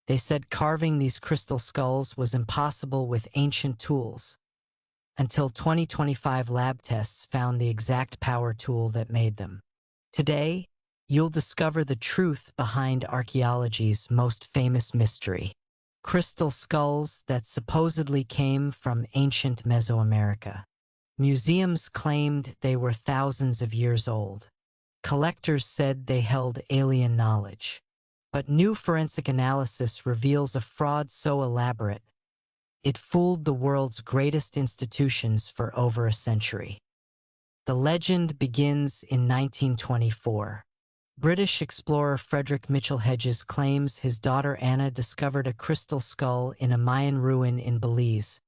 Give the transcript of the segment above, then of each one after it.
They said carving these crystal skulls was impossible with ancient tools, until 2025 lab tests found the exact power tool that made them. Today, you'll discover the truth behind archaeology's most famous mystery: crystal skulls that supposedly came from ancient Mesoamerica. Museums claimed they were thousands of years old. Collectors said they held alien knowledge. But new forensic analysis reveals a fraud so elaborate, it fooled the world's greatest institutions for over a century. The legend begins in 1924. British explorer Frederick Mitchell Hedges claims his daughter Anna discovered a crystal skull in a Mayan ruin in Belize,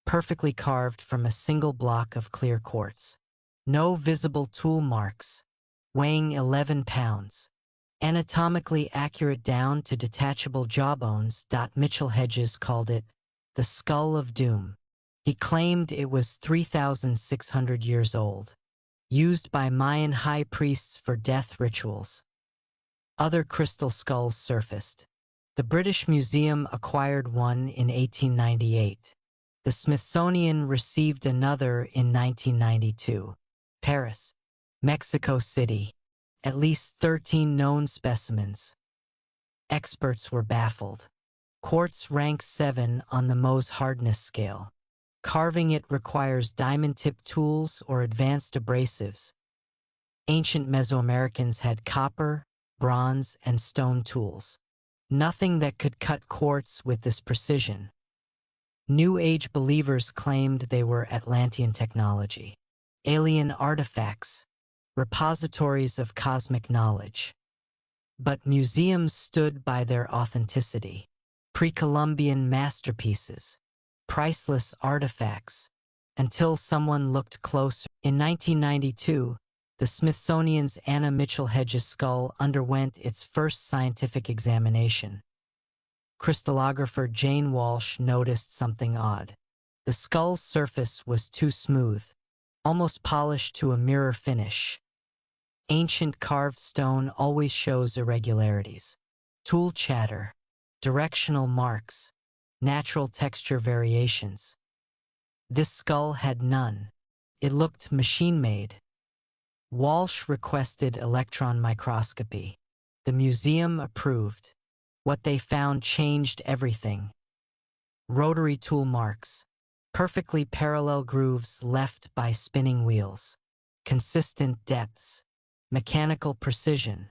perfectly carved from a single block of clear quartz. No visible tool marks, weighing 11 pounds. Anatomically accurate down to detachable jawbones. Mitchell Hedges called it the skull of doom. He claimed it was 3,600 years old, used by Mayan high priests for death rituals. Other crystal skulls surfaced. The British Museum acquired one in 1898. The Smithsonian received another in 1992. Paris, Mexico City. At least 13 known specimens. Experts were baffled. Quartz ranks 7 on the Mohs hardness scale. Carving it requires diamond-tipped tools or advanced abrasives. Ancient Mesoamericans had copper, bronze, and stone tools. Nothing that could cut quartz with this precision. New Age believers claimed they were Atlantean technology. Alien artifacts, repositories of cosmic knowledge. But museums stood by their authenticity. Pre-Columbian masterpieces, priceless artifacts, until someone looked closer. In 1992, the Smithsonian's Anna Mitchell Hedges skull underwent its first scientific examination. Crystallographer Jane Walsh noticed something odd. The skull's surface was too smooth, almost polished to a mirror finish. Ancient carved stone always shows irregularities. Tool chatter, directional marks, natural texture variations. This skull had none. It looked machine-made. Walsh requested electron microscopy. The museum approved. What they found changed everything. Rotary tool marks, perfectly parallel grooves left by spinning wheels, consistent depths, mechanical precision.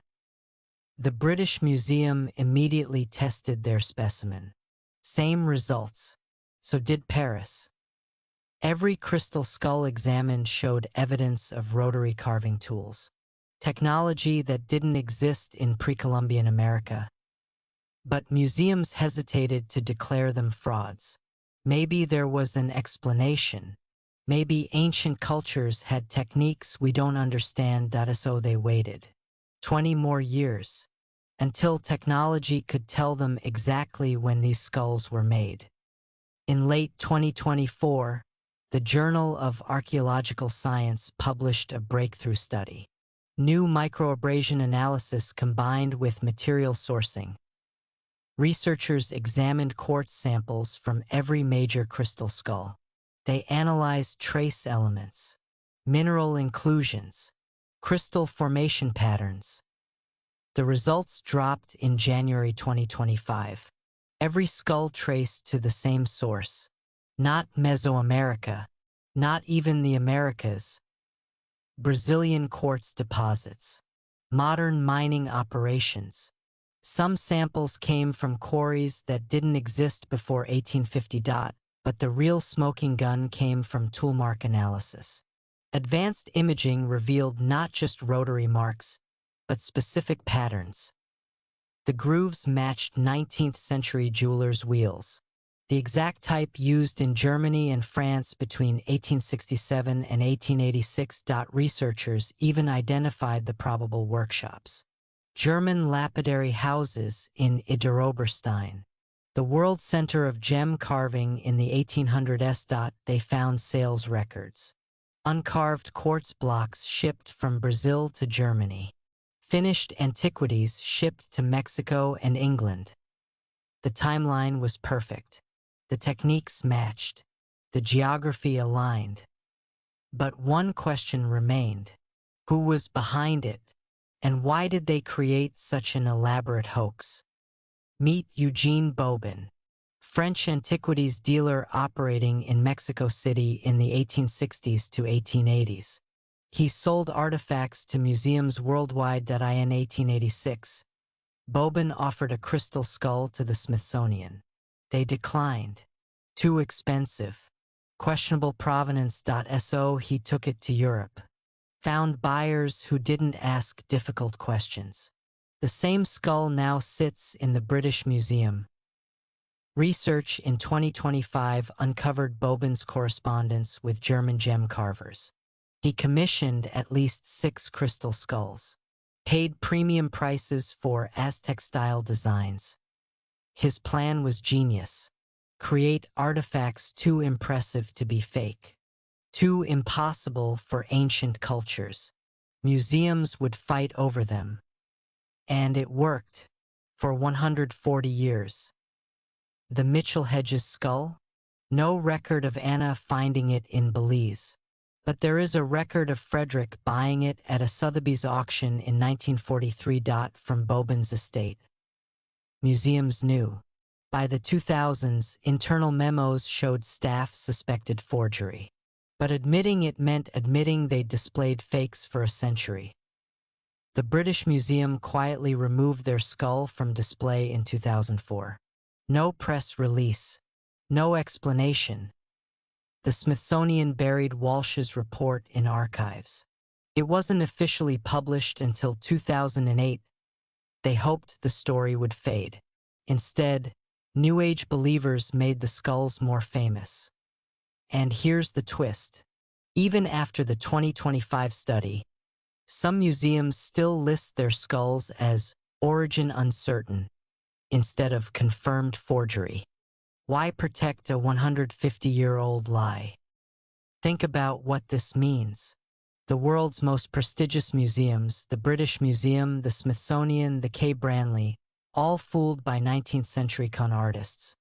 The British Museum immediately tested their specimen. Same results. So did Paris. Every crystal skull examined showed evidence of rotary carving tools, technology that didn't exist in pre-Columbian America. But museums hesitated to declare them frauds. Maybe there was an explanation. Maybe ancient cultures had techniques we don't understand, so they waited 20 more years, until technology could tell them exactly when these skulls were made. In late 2024, the Journal of Archaeological Science published a breakthrough study. New microabrasion analysis combined with material sourcing. Researchers examined quartz samples from every major crystal skull. They analyzed trace elements, mineral inclusions, crystal formation patterns. The results dropped in January 2025. Every skull traced to the same source. Not Mesoamerica, not even the Americas. Brazilian quartz deposits. Modern mining operations. Some samples came from quarries that didn't exist before 1850. But the real smoking gun came from toolmark analysis. Advanced imaging revealed not just rotary marks, but specific patterns. The grooves matched 19th century jewelers' wheels, the exact type used in Germany and France between 1867 and 1886. Researchers even identified the probable workshops. German lapidary houses in Idar-Oberstein, the world center of gem carving in the 1800s. They found sales records. Uncarved quartz blocks shipped from Brazil to Germany. Finished antiquities shipped to Mexico and England. The timeline was perfect. The techniques matched. The geography aligned. But one question remained. Who was behind it? And why did they create such an elaborate hoax? Meet Eugene Bobin, French antiquities dealer operating in Mexico City in the 1860s to 1880s. He sold artifacts to museums worldwide. In 1886, Bobin offered a crystal skull to the Smithsonian. They declined. Too expensive. Questionable provenance. So he took it to Europe. Found buyers who didn't ask difficult questions. The same skull now sits in the British Museum. Research in 2025 uncovered Bobin's correspondence with German gem carvers. He commissioned at least 6 crystal skulls, paid premium prices for Aztec-style designs. His plan was genius. Create artifacts too impressive to be fake, too impossible for ancient cultures. Museums would fight over them. And it worked for 140 years. The Mitchell Hedges skull? No record of Anna finding it in Belize. But there is a record of Frederick buying it at a Sotheby's auction in 1943. From Bobin's estate. Museums knew. By the 2000s, internal memos showed staff suspected forgery. But admitting it meant admitting they'd displayed fakes for a century. The British Museum quietly removed their skull from display in 2004. No press release. No explanation. The Smithsonian buried Walsh's report in archives. It wasn't officially published until 2008. They hoped the story would fade. Instead, New Age believers made the skulls more famous. And here's the twist. Even after the 2025 study, some museums still list their skulls as origin uncertain instead of confirmed forgery. Why protect a 150-year-old lie? Think about what this means. The world's most prestigious museums, the British Museum, the Smithsonian, the K. Branly, all fooled by 19th century con artists.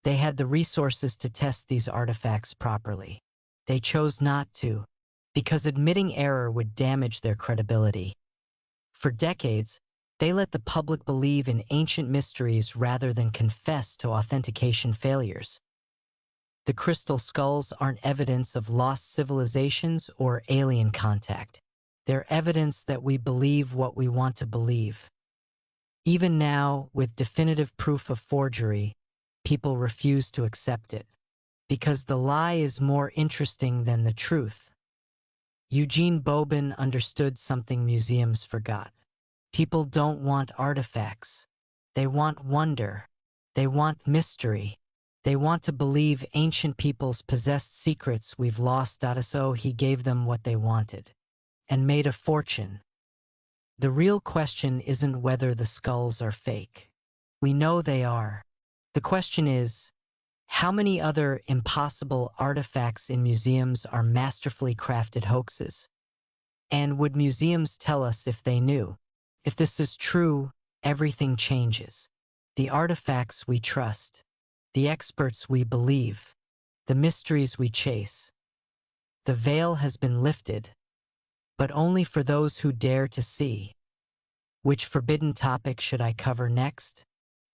They had the resources to test these artifacts properly. They chose not to, because admitting error would damage their credibility. For decades, they let the public believe in ancient mysteries rather than confess to authentication failures. The crystal skulls aren't evidence of lost civilizations or alien contact. They're evidence that we believe what we want to believe. Even now, with definitive proof of forgery, people refuse to accept it, because the lie is more interesting than the truth. Eugene Bobin understood something museums forgot. People don't want artifacts. They want wonder. They want mystery. They want to believe ancient peoples possessed secrets we've lost. So he gave them what they wanted, and made a fortune. The real question isn't whether the skulls are fake. We know they are. The question is, how many other impossible artifacts in museums are masterfully crafted hoaxes? And would museums tell us if they knew? If this is true, everything changes. The artifacts we trust, the experts we believe, the mysteries we chase. The veil has been lifted, but only for those who dare to see. Which forbidden topic should I cover next?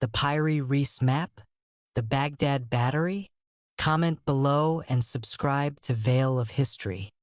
The Pyrie Reis map? The Baghdad Battery? Comment below and subscribe to Veil of History.